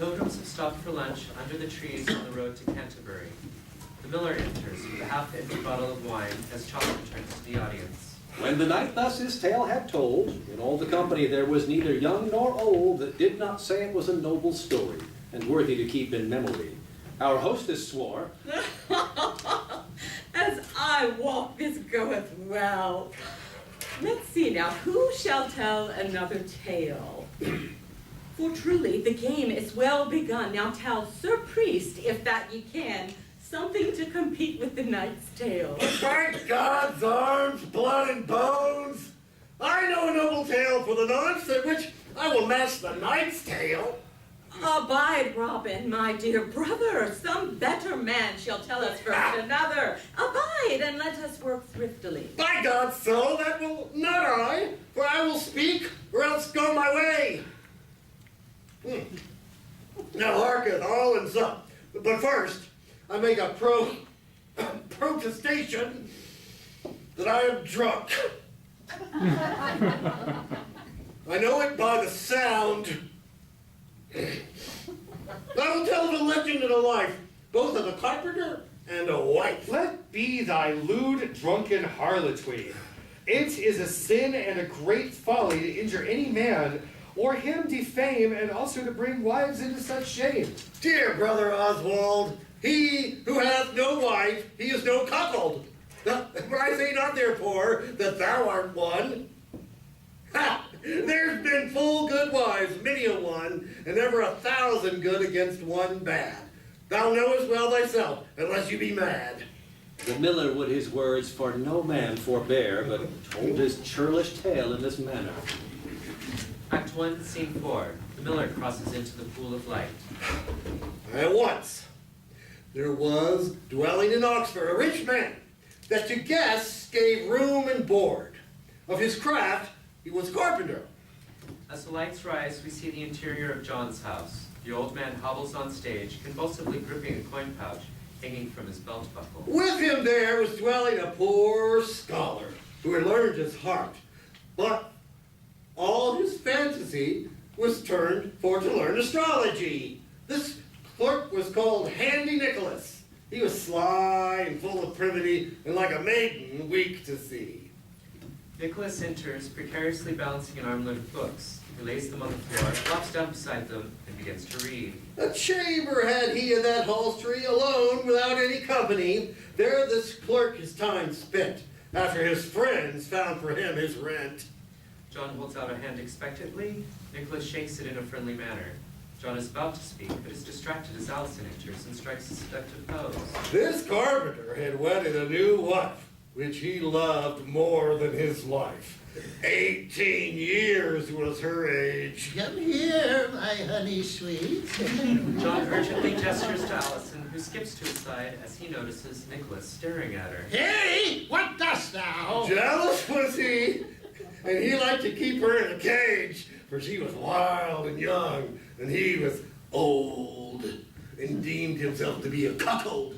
pilgrims have stopped for lunch under the trees on the road to Canterbury. The miller enters with a half-empty bottle of wine as Chaucer turns to the audience. When the knight thus his tale had told, in all the company there was neither young nor old that did not say it was a noble story, and worthy to keep in memory. Our hostess swore, As I walk, this goeth well. Let's see now, who shall tell another tale? For truly, the game is well begun. Now tell Sir Priest, if that ye can, something to compete with the knight's tale. By God's arms, blood, and bones, I know a noble tale for the nonce, at which I will match the knight's tale. Abide, Robin, my dear brother. Some better man shall tell us first another. Abide, and let us work thriftily. By God, so that will not I, for I will speak, or else go my way. Now hearken, all and some. But first, I make a protestation that I am drunk. I know it by the sound. I will tell the legend of a life, both of a carpenter and a wife. Let be thy lewd, drunken harlotry. It is a sin and a great folly to injure any man, or him defame, and also to bring wives into such shame. Dear brother Oswald, he who hath no wife, he is no cuckold. But I say not therefore that thou art one. Ha! There's been full good wives, many a one, and never 1,000 good against one bad. Thou knowest well thyself, unless you be mad. the miller would his words for no man forbear, but told his churlish tale in this manner. Act 1, Scene 4. The miller crosses into the pool of light. And once there was dwelling in Oxford a rich man that to guests gave room and board. Of his craft he was carpenter. As the lights rise, we see the interior of John's house. The old man hobbles on stage, convulsively gripping a coin pouch hanging from his belt buckle. With him there was dwelling a poor scholar who had learned his heart, but all his fantasy was turned for to learn astrology. This clerk was called Handy Nicholas. He was sly and full of privity, and like a maiden weak to see. Nicholas enters, precariously balancing an armload of books. He lays them on the floor, flops down beside them, and begins to read. A chamber had he in that hostelry, alone, without any company. There this clerk his time spent, after his friends found for him his rent. John holds out a hand expectantly. Nicholas shakes it in a friendly manner. John is about to speak, but is distracted as Allison enters and strikes a seductive pose. This carpenter had wedded a new wife, which he loved more than his life. 18 years was her age. Come here, my honey sweet. John urgently gestures to Allison, who skips to his side as he notices Nicholas staring at her. Hey, what dost thou? Jealous was he, and he liked to keep her in a cage, for she was wild and young, and he was old, and deemed himself to be a cuckold.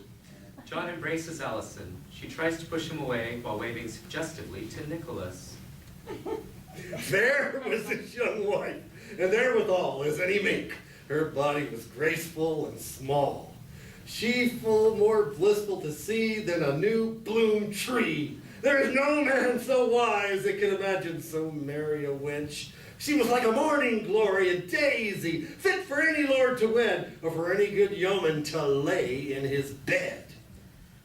John embraces Allison. She tries to push him away while waving suggestively to Nicholas. There was this young wife, and therewithal as any mink. Her body was graceful and small. She full more blissful to see than a new bloom tree. There is no man so wise that can imagine so merry a wench. She was like a morning glory, a daisy, fit for any lord to wed, or for any good yeoman to lay in his bed.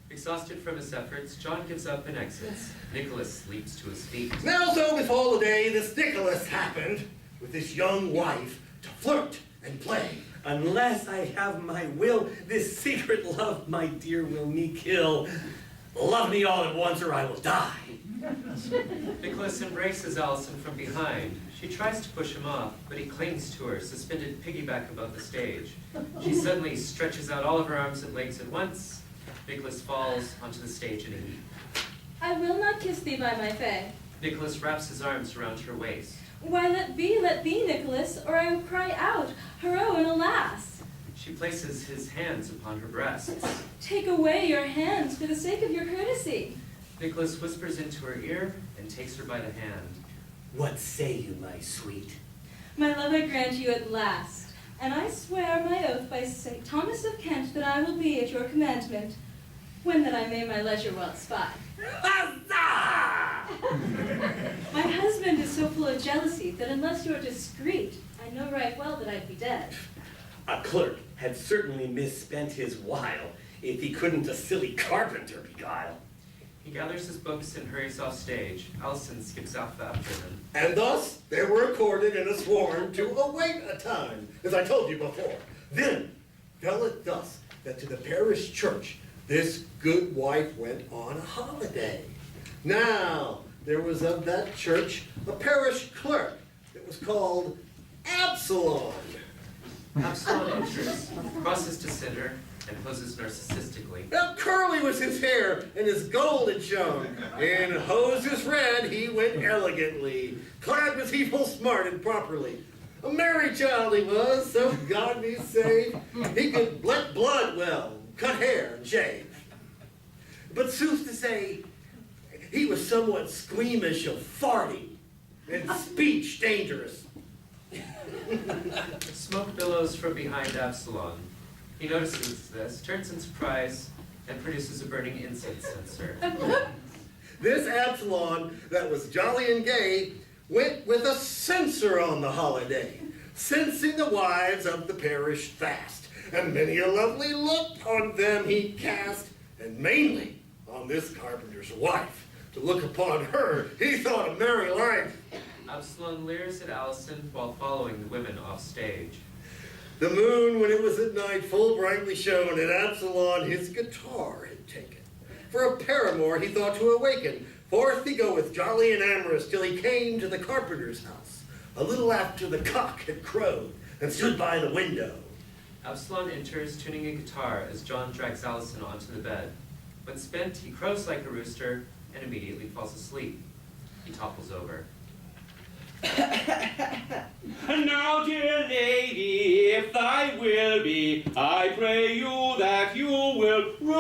Exhausted from his efforts, John gives up and exits. Nicholas leaps to his feet. Now so befall the day this Nicholas happened with this young wife to flirt and play. Unless I have my will, this secret love, my dear, will me kill. Love me all at once or I will die. Nicholas embraces Allison from behind. She tries to push him off, but he clings to her, suspended piggyback above the stage. She suddenly stretches out all of her arms and legs at once. Nicholas falls onto the stage in a heap. I will not kiss thee by my fay. Nicholas wraps his arms around her waist. Why, let be, Nicholas, or I will cry out, hurrah and alas. She places his hands upon her breasts. Take away your hands for the sake of your courtesy. Nicholas whispers into her ear and takes her by the hand. What say you, my sweet? My love I grant you at last. And I swear my oath by St. Thomas of Kent that I will be at your commandment, when that I may my leisure while spy. Huzzah! My husband is so full of jealousy that unless you're discreet, I know right well that I'd be dead. A clerk had certainly misspent his while if he couldn't a silly carpenter beguile. He gathers his books and hurries off stage. Allison skips off after them. And thus they were accorded and sworn to await a time, as I told you before. Then fell it thus that to the parish church this good wife went on a holiday. Now there was of that church a parish clerk that was called Absalom. Absalom enters, crosses to center, and poses narcissistically. Now curly was his hair, and his gold it shone. In hoses red he went elegantly. Clad was he full smart and properly. A merry child he was, so God be saved. He could let blood well, cut hair and shave. But sooth to say, he was somewhat squeamish of farting, and speech dangerous. Smoke billows from behind Absalom. He notices this, turns in surprise, and produces a burning incense censer. This Absalom that was jolly and gay went with a censer on the holiday, censing the wives of the parish fast. And many a lovely look on them he cast, and mainly on this carpenter's wife. To look upon her, he thought a merry life. Absalom leers at Allison while following the women off stage. The moon, when it was at night, full brightly shone, and Absalom his guitar had taken. For a paramour he thought to awaken. Forth he goeth, jolly and amorous, till he came to the carpenter's house, a little after the cock had crowed, and stood by the window. Absalom enters, tuning a guitar as John drags Allison onto the bed. When spent, he crows like a rooster and immediately falls asleep. He topples over. Now, dear lady, if thy will be, I pray you that you will rule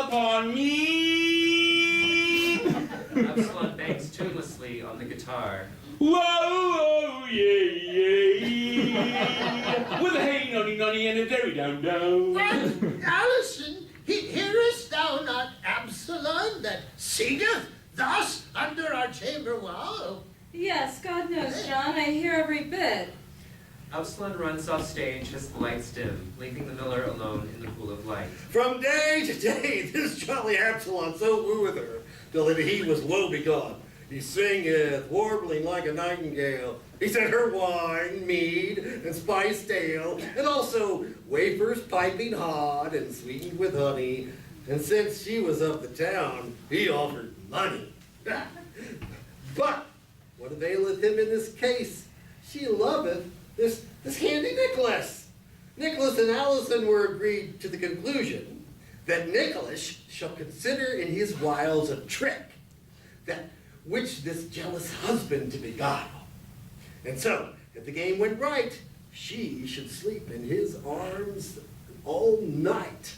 upon me. Absalom bangs tunelessly on the guitar. Whoa, yeah, yeah. With a hey, noddy, noddy, and a very down, down. But, Allison, hearest thou not Absalom that singeth thus under our chamber wall? Yes, God knows, John, I hear every bit. Absalom runs off stage as the lights dim, leaving the miller alone in the pool of light. From day to day this jolly Absalom so wooeth her, till that he was woe begone. He singeth, warbling like a nightingale. He sent her wine, mead, and spiced ale, and also wafers piping hot and sweetened with honey. And since she was of the town, he offered money. But what availeth him in this case? She loveth this handy Nicholas. Nicholas and Allison were agreed to the conclusion that Nicholas shall consider in his wiles a trick, that which this jealous husband to beguile. And so, if the game went right, she should sleep in his arms all night.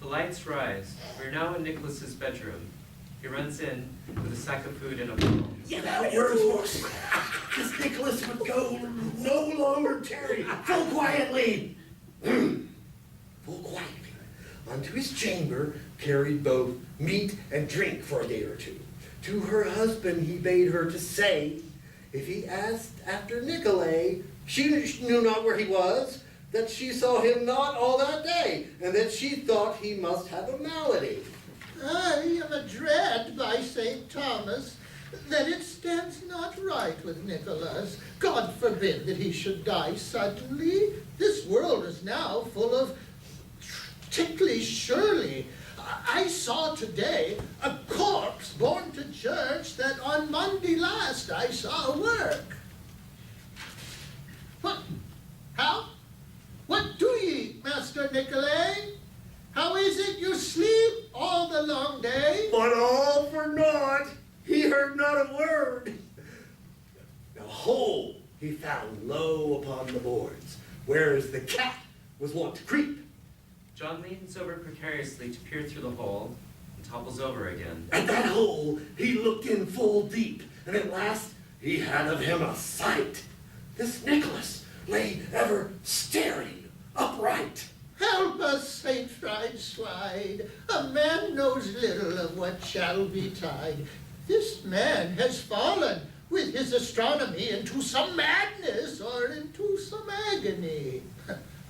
The lights rise. We're now in Nicholas's bedroom. He runs in with a sack of food and a bottle. Yeah, that words was. This Nicholas would go no longer tarry. Full quietly. Full quietly. Unto his chamber carried both meat and drink for a day or two. To her husband he bade her to say, if he asked after Nicolay, she knew not where he was, that she saw him not all that day, and that she thought he must have a malady. I am adread by St. Thomas that it stands not right with Nicholas. God forbid that he should die suddenly. This world is now full of ticklish Shirley. I saw today a corpse borne to church that on Monday last I saw work. What? How? What do ye, Master Nicolay? How is it you sleep all the long day? But all for naught. He heard not a word. The hole he found low upon the boards, whereas the cat was wont to creep. John leans over precariously to peer through the hole and topples over again. At that hole he looked in full deep, and at last he had of him a sight. this Nicholas lay ever staring upright. Help us, Saint Swide. A man knows little of what shall betide. This man has fallen with his astronomy into some madness or into some agony.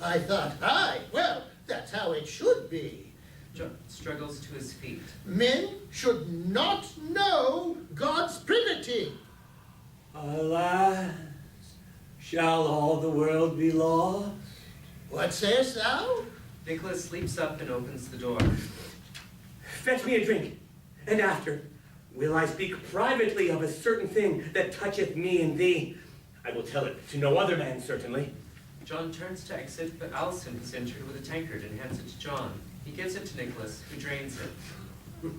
I thought, aye, well, that's how it should be. John struggles to his feet. Men should not know God's privity. Alas, shall all the world be lost? What sayest thou? Nicholas leaps up and opens the door. Fetch me a drink, and after will I speak privately of a certain thing that toucheth me and thee. I will tell it to no other man, certainly. John turns to exit, but Allison has entered with a tankard and hands it to John. He gives it to Nicholas, who drains it.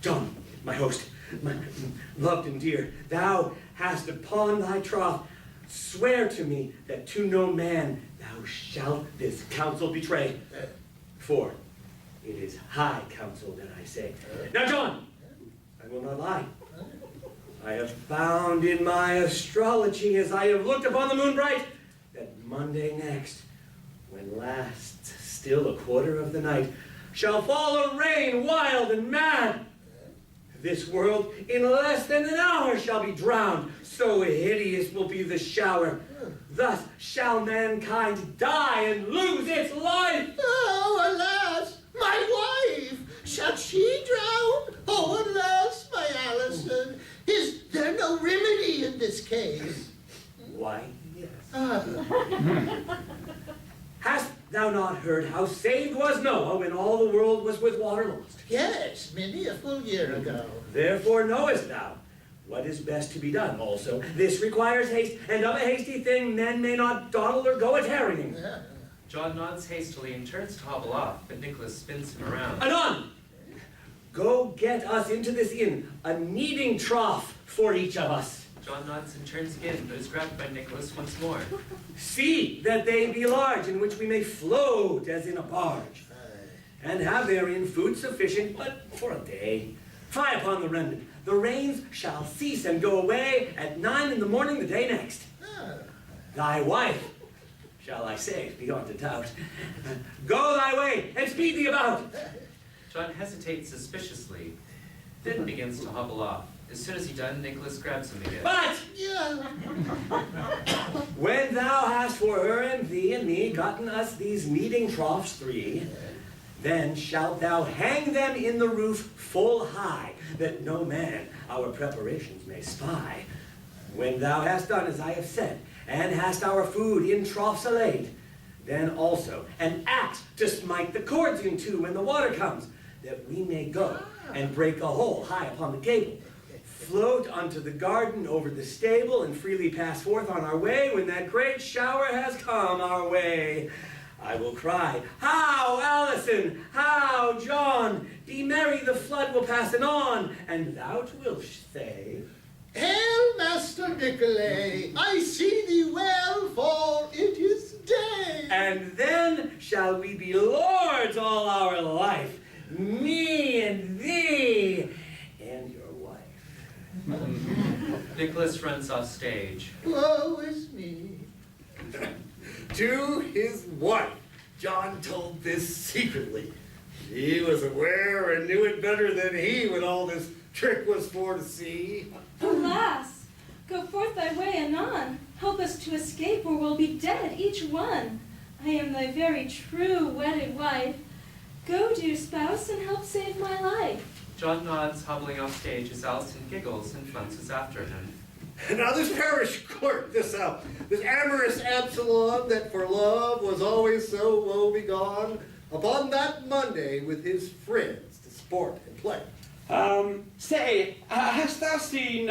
John, my host, my loved and dear, thou hast upon thy troth swear to me that to no man thou shalt this counsel betray. For it is high counsel that I say. Now, John, I will not lie. I have found in my astrology, as I have looked upon the moon bright, that Monday next, when lasts still a quarter of the night, shall fall a rain wild and mad. This world in less than an hour shall be drowned, so hideous will be the shower. Thus shall mankind die and lose its life. Oh, alas, my wife! Shall she drown? Oh, alas, my Allison! Is there no remedy in this case? Why, yes. Ah, Hast thou not heard how saved was Noah when all the world was with water lost? yes, many a full year ago. Therefore knowest thou what is best to be done. Also, this requires haste, and of a hasty thing men may not dawdle or go a-tarrying. John nods hastily and turns to hobble off, but Nicholas spins him around. Anon! Go get us into this inn, a kneading trough for each of us. John nods and turns again, but is grabbed by Nicholas once more. See that they be large, in which we may float as in a barge, and have therein food sufficient, but for a day. Fie upon the remnant. The rains shall cease and go away at 9 in the morning the day next. Thy wife, shall I say, beyond a doubt, go thy way and speed thee about. John hesitates suspiciously, then begins to hobble off. As soon as he's done, Nicholas grabs him again. But Yeah. when thou hast for her and thee and me gotten us these kneading troughs 3, then shalt thou hang them in the roof full high, that no man our preparations may spy. When thou hast done as I have said, and hast our food in troughs allayed, then also an axe to smite the cords in two when the water comes, that we may go and break a hole high upon the gable, float unto the garden over the stable, and freely pass forth on our way when that great shower has come our way. I will cry, how, Allison, how, John, be merry, the flood will pass anon, and thou wilt say, Hail, Master Nicolay, I see thee well, for it is day. and then shall we be lords all our life, me and thee, and your wife. Nicholas runs off stage. Woe is me. To his wife, John told this secretly. She was aware and knew it better than he when all this trick was for to see. Alas, go forth thy way anon. Help us to escape, or we'll be dead, each one. I am thy very true wedded wife. Go, dear spouse, and help save my life. John nods, hobbling off stage as Allison giggles and flounces after him. Now this parish clerk, this amorous Absalom that for love was always so woe begone, upon that Monday with his friends to sport and play. Say, hast thou seen,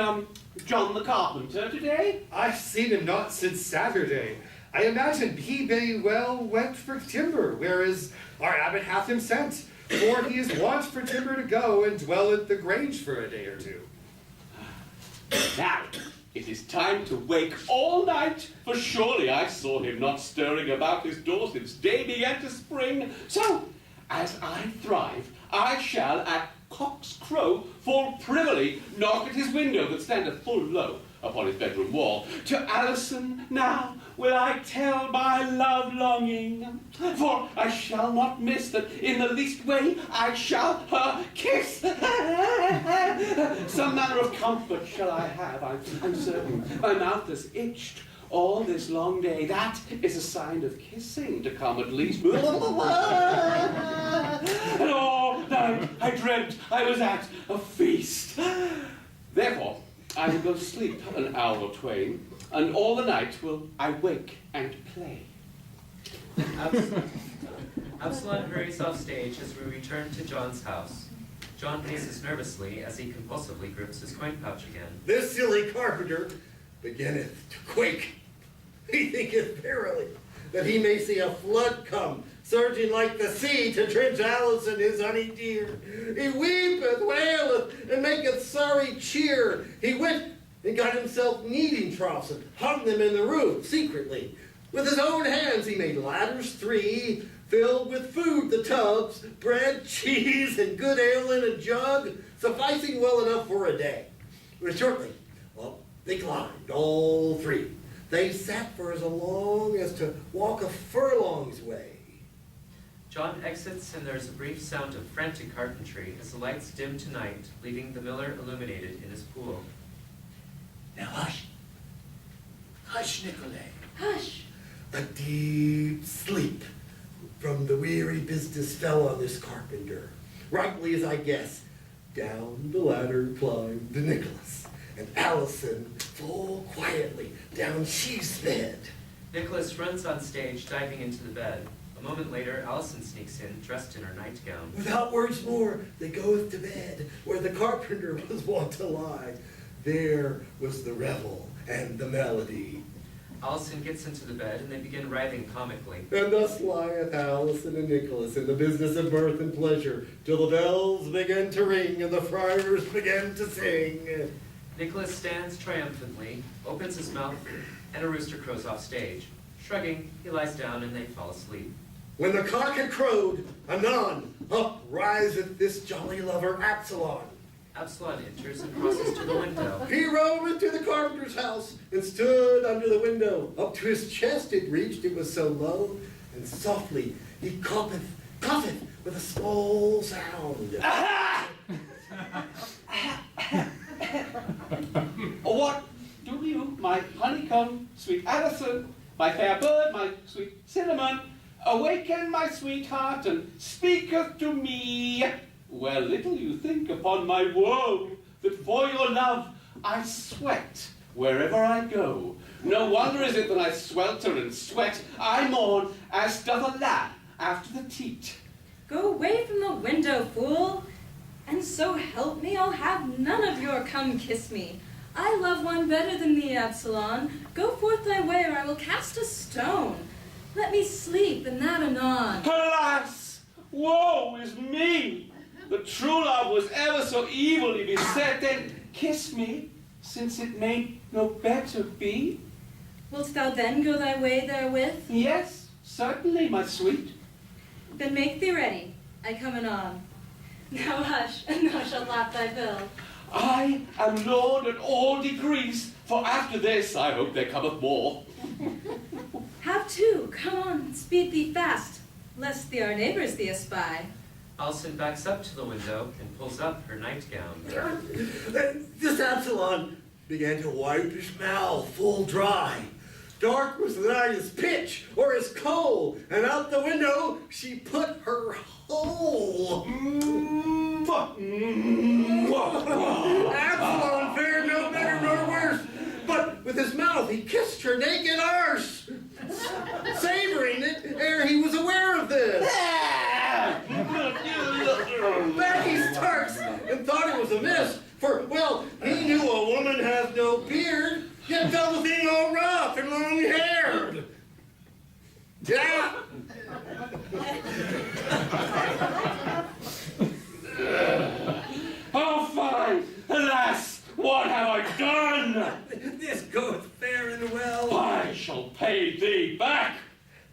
John the carpenter today? I've seen him not since Saturday. I imagine he may well went for timber, whereas our abbot hath him sent, for he is wont for timber to go and dwell at the grange for a day or two. Now, it is time to wake all night, for surely I saw him not stirring about his door since day began to spring. So, as I thrive, I shall at cock's crow fall privily knock at his window that standeth full low upon his bedroom wall. To Alison now will I tell my love longing, for I shall not miss that in the least way I shall her kiss. Some manner of comfort shall I have, I'm certain. My mouth is itched all this long day. That is a sign of kissing to come at least. And all night I dreamt I was at a feast. Therefore, I will go sleep an hour or twain, and all the night will I wake and play. Absalom hurries off stage as we return to John's house. John paces nervously as he compulsively grips his coin pouch again. This silly carpenter beginneth to quake. He thinketh verily that he may see a flood come, surging like the sea to drench Alison his honey dear. He weepeth, waileth, and maketh sorry cheer. He went and got himself kneading troughs and hung them in the roof secretly. With his own hands he made ladders 3, filled with food the tubs, bread, cheese, and good ale in a jug, sufficing well enough for a day. But shortly, up they climbed, all 3. They sat for as long as to walk a furlong's way. John exits, and there's a brief sound of frantic carpentry as the lights dim to night, leaving the miller illuminated in his pool. Now hush. Hush, Nicolay. Hush. A deep sleep from the weary business fell on this carpenter. Rightly as I guess, down the ladder climbed the Nicholas, and Alison full quietly down she sped. Nicholas runs on stage, diving into the bed. A moment later, Alison sneaks in, dressed in her nightgown. Without words more, they goeth to bed, where the carpenter was wont to lie. There was the revel and the melody. Alison gets into the bed, and they begin writhing comically. And thus lieth Alison and Nicholas in the business of mirth and pleasure, till the bells began to ring and the friars began to sing. Nicholas stands triumphantly, opens his mouth, and a rooster crows off stage. Shrugging, he lies down, and they fall asleep. When the cock had crowed, anon, up riseth this jolly lover Absalom. Absalom enters and crosses to the window. He rode into the carpenter's house and stood under the window. Up to his chest it reached, it was so low, and softly he cougheth with a small sound. What do you, my honeycomb, sweet Alison, my fair bird, my sweet cinnamon, awaken my sweetheart and speaketh to me? Well, little you think upon my woe, that for your love I sweat wherever I go. No wonder is it that I swelter and sweat. I mourn as doth a lad after the teat. Go away from the window, fool. And so help me, I'll have none of your come kiss me. I love one better than thee, Absalom. Go forth thy way, or I will cast a stone. Let me sleep, and that anon. Alas, woe is me! The true love was ever so evilly beset. Then kiss me, since it may no better be. Wilt thou then go thy way therewith? Yes, certainly, my sweet. Then make thee ready. I come anon. Now hush, and thou shalt lap thy fill. I am lord at all degrees, for after this I hope there cometh more. Have two, come on, speed thee fast, lest our neighbors thee espy. Alison backs up to the window and pulls up her nightgown. This Absalom began to wipe his mouth full dry. Dark was the night as pitch or as coal, and out the window she put her hole. Absalom fared no better nor worse, but with his mouth he kissed her naked arse, savoring it ere he was aware of this. Back he starts and thought it was amiss, for, well, he knew a woman hath no beard, yet felt the thing all rough and long-haired. Yeah. Oh, fine! Alas, what have I done? This goeth fair and well. I shall pay thee back.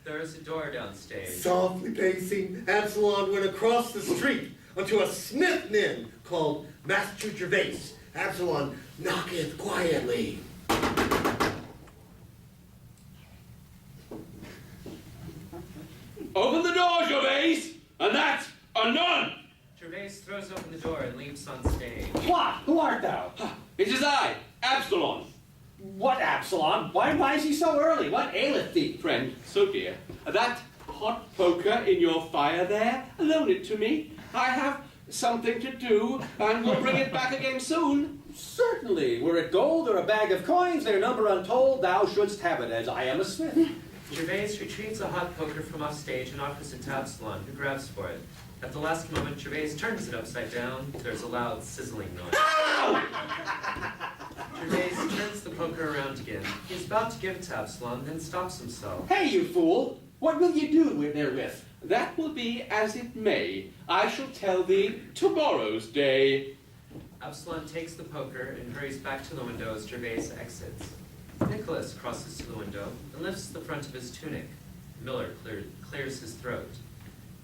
There is a door downstage. Softly pacing, Absalom went across the street, unto a smith nin called Master Gervais. Absalom knocketh quietly. Open the door, Gervais, and that's a nun. Gervais throws open the door and leaps on stage. What? Who art thou? It is I, Absalom. What, Absalom? Why is he so early? What aileth thee? Friend, so dear, that hot poker in your fire there, loan it to me. I have something to do, and we'll bring it back again soon. Certainly, were it gold or a bag of coins, their number untold, thou shouldst have it, as I am a smith. Gervais retrieves a hot poker from off stage and offers it to Absalom, who grabs for it. At the last moment, Gervais turns it upside down. There's a loud sizzling noise. Gervais turns the poker around again. He's about to give it to Absalom, then stops himself. Hey, you fool! What will you do therewith? That will be as it may. I shall tell thee tomorrow's day. Absalom takes the poker and hurries back to the window as Gervais exits. Nicholas crosses to the window and lifts the front of his tunic. Miller clears his throat.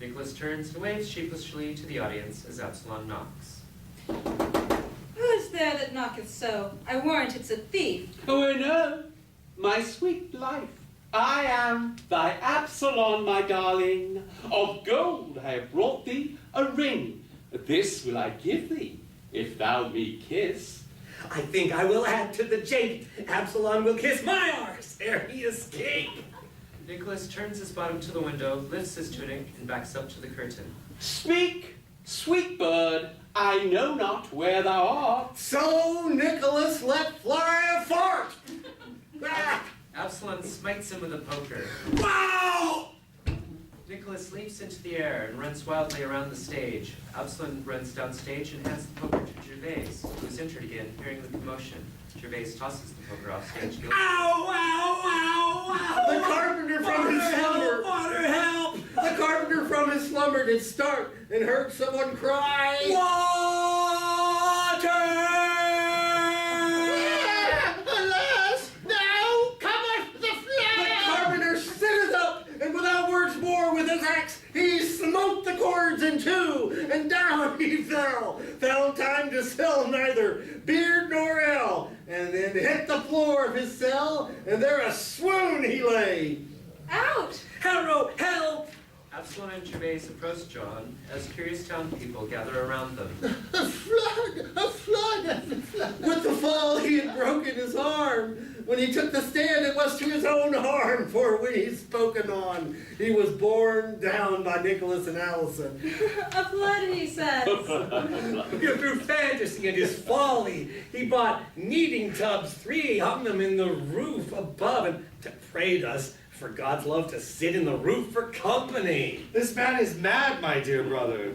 Nicholas turns and waves sheepishly to the audience as Absalom knocks. Who is there that knocketh so? I warrant it's a thief. Oh, no, my sweet life. I am thy Absalom, my darling. Of gold I have brought thee a ring. This will I give thee, if thou me kiss. I think I will add to the jake. Absalom will kiss my arse ere he escape. Nicholas turns his bottom to the window, lifts his tunic, and backs up to the curtain. Speak, sweet bird, I know not where thou art. So Nicholas let fly a fart. Absalom smites him with a poker. Wow! Nicholas leaps into the air and runs wildly around the stage. Absalom runs downstage and hands the poker to Gervais, who is entered again, hearing the commotion. Gervais tosses the poker off stage. Ow, ow, ow, ow! The carpenter from his slumber. Water, help! The carpenter from his slumber did start and heard someone cry. Water! Alas, now cometh the flood! The carpenter sitteth up, and without words more, with his axe, he smote the cords in two, and down he fell. Found time to sell neither beard nor ale, and then hit the floor of his cell, and there a swoon he lay. Out! Harrow, help! Absalom and Gervais approach John as curious townspeople gather around them. A flood! A flood! A flood! With the fall he had broken his arm. When he took the stand, it was to his own harm, for when he's spoken on, he was borne down by Nicholas and Allison. A flood, he says. Through fantasy and his folly, he bought kneading tubs 3, hung them in the roof above, and prayed us, for God's love, to sit in the roof for company. This man is mad, my dear brother.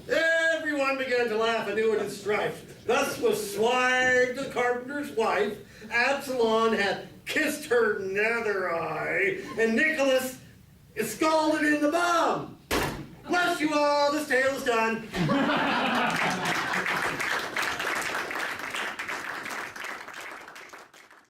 Everyone began to laugh anew at his strife. Thus was Swag, the carpenter's wife. Absalom had kissed her nether eye, and Nicholas is scalded in the bum. Bless you all, this tale is done.